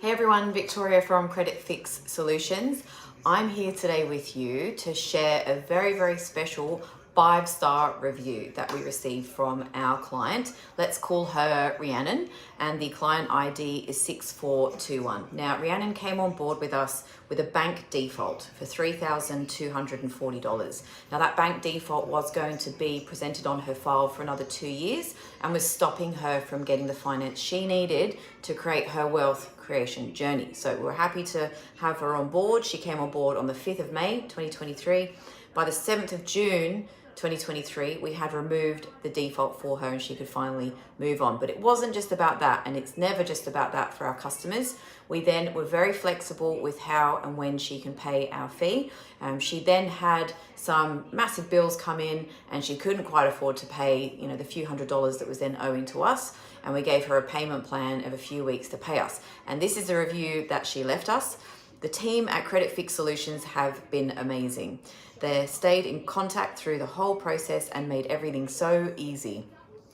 Hey everyone, Victoria from Credit Fix Solutions. I'm here today with you to share a very special 5-star review that we received from our client. Let's call her Rhiannon, and the client ID is 6421. Now, Rhiannon came on board with us with a bank default for $3,240. Now, that bank default was going to be presented on her file for another 2 years and was stopping her from getting the finance she needed to create her wealth creation journey. So we're happy to have her on board. She came on board on the 5th of May, 2023. By the 7th of June, 2023, we had removed the default for her and she could finally move on. But it wasn't just about that, and it's never just about that for our customers. We then were very flexible with how and when she can pay our fee. She then had some massive bills come in and she couldn't quite afford to pay, the few $100s that was then owing to us. And we gave her a payment plan of a few weeks to pay us. And this is the review that she left us. The team at Credit Fix Solutions have been amazing. They stayed in contact through the whole process and made everything so easy.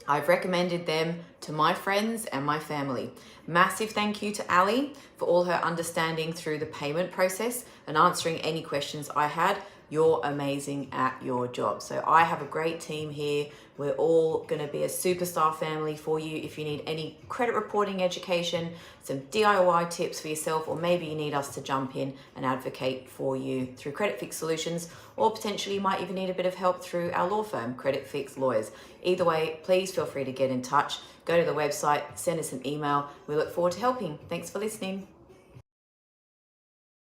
I've recommended them to my friends and my family. Massive thank you to Ali for all her understanding through the payment process and answering any questions I had. You're amazing at your job. So I have a great team here. We're all going to be a superstar family for you. If you need any credit reporting education, some DIY tips for yourself, or maybe you need us to jump in and advocate for you through Credit Fix Solutions, or potentially you might even need a bit of help through our law firm, Credit Fix Lawyers. Either way, please feel free to get in touch. Go to the website, send us an email. We look forward to helping. Thanks for listening.